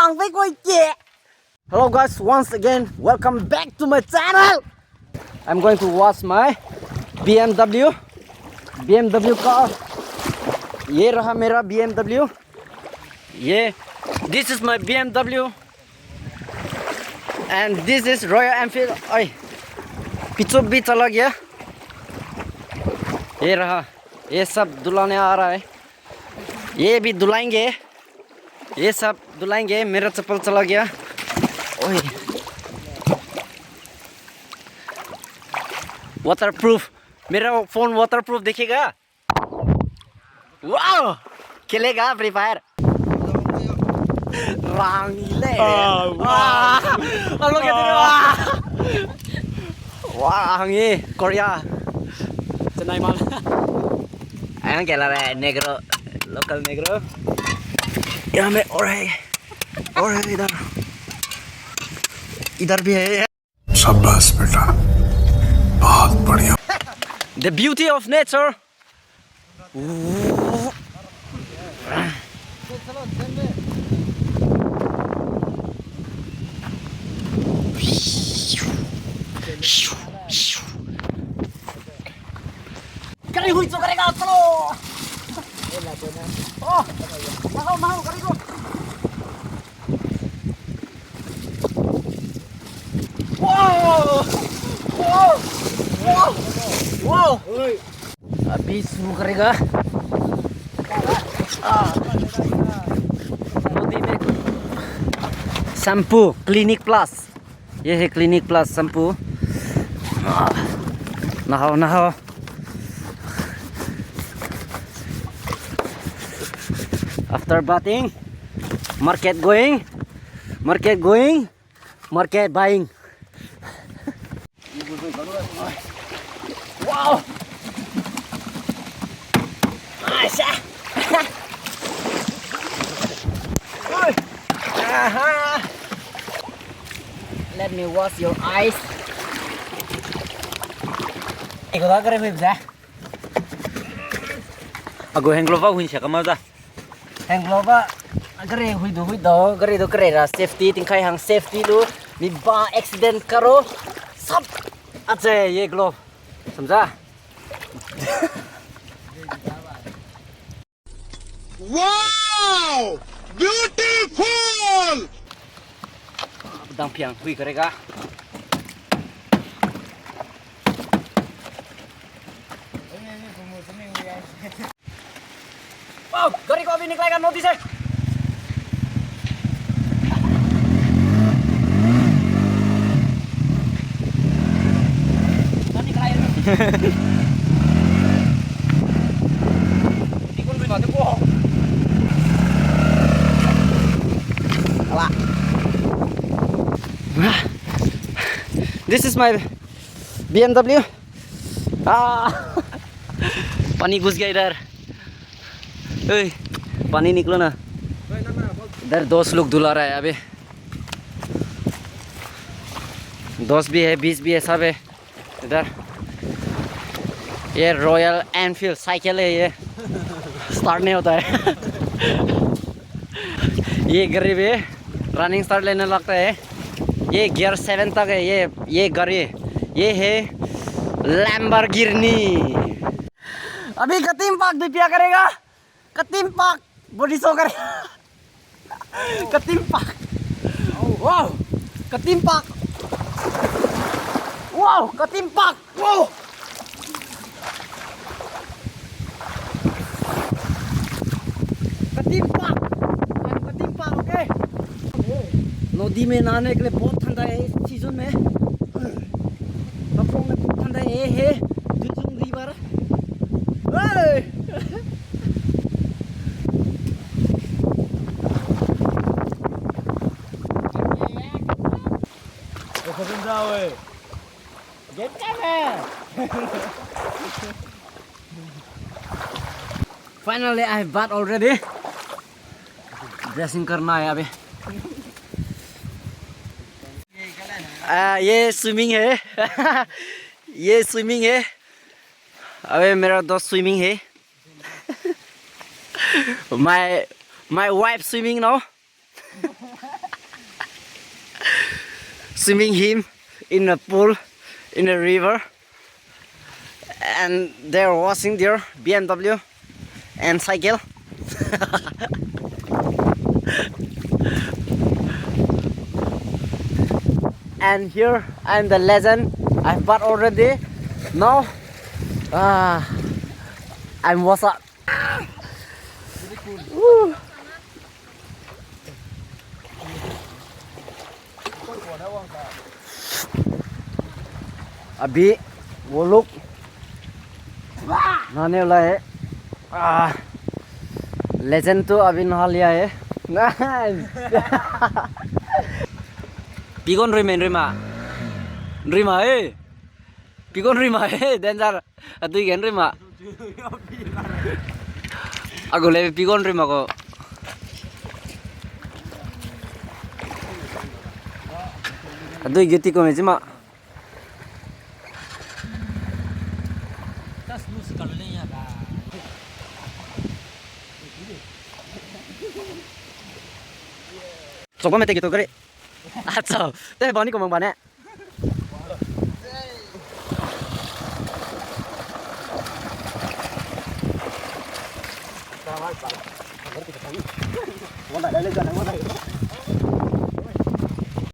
bằng với cô chị. Hello guys, once again, welcome back to my channel. I'm going to wash my BMW car. ये रहा मेरा BMW. ये this is my BMW and this is Royal Enfield. ओए पीछे भी चला गया. ये रहा, ये सब दुलाने आ रहा है. ये भी दुलाएंगे, ये सब दुलाएंगे. मेरा चप्पल चला गया. ओए वाटरप्रूफ, मेरा फोन वाटरप्रूफ दिखेगा. वाओ, खेलेगा free fire. Rangile. Wah, lo gitu. Wah, ini Korea. Senai mal. Ayan kaya la negro, local negro. यहाँ में और है इधर भी है. शाबाश बेटा, बहुत बढ़िया. The beauty of nature. Kali hui so करेगा चलो. Oh, mau kali ko. Wow. अभी शुरू करेगा. नदी में शैम्पू क्लिनिक प्लस. ये है क्लिनिक प्लस शैम्पू. नहाओ. After bathing, market going, market buying. Wow! Asha! Let me wash your eyes. Ikaw dah kare web sa? Ago hangover huin siya kamau da. Hangover kare hui do kare ra safety tingkai hang safety do mi ba accident karo सब अच्छा है ये glove. समझा? Wow, beautiful. दंपियांग हुई करेगा. वाह, गाड़ी को अभी निकलेगा नदी से. This is my BMW. पानी घुस गया इधर. पानी निकलो ना. इधर दोस्त लोग धुला रहा है अभी. दोस्त भी है, 20 भी है, सब है इधर. ये रॉयल एनफील्ड साइकिल है. ये स्टार्ट नहीं होता है. ये गरीब है, रनिंग स्टार्ट लेने लगता है. ये गियर 7 तक है. ये गाड़ी ये है लैम्बोर्गिनी. अभी कतीम पाक भी पिया करेगा. कतीम पाक बॉडी शो करेगा. कतीम पाक. वाह, कतीम पाक. वाह, कतीम पाक. वाह, कतीम पाक. ओके. नदी में नहाने के लिए बहुत ठंडा है इस सीजन में. में बहुत ठंडा है. ये है Dujung river. Finally I have bath already. Dressing करना है अभी. ये स्विमिंग है. ये स्विमिंग है. अबे मेरा दोस्त स्विमिंग है. my wife swimming now. Swimming him in a pool, in a river, and they're washing their BMW and cycle. And here I'm the legend. I've bought already. Now, I'm what's up. Woo. अभी वो लोग नहाने वाला है legend तो अभी नहा लिया है पिगोन रिमा ए पिगोन रिमा ए डेंजर अतुई गेन रिमा aku le pigon rima ko adui geti ko mejima coba mete gitu kali atau teh bani ko mang bane Hãy subscribe cho kênh Ghiền Mì Gõ để không bỏ lỡ những video hấp dẫn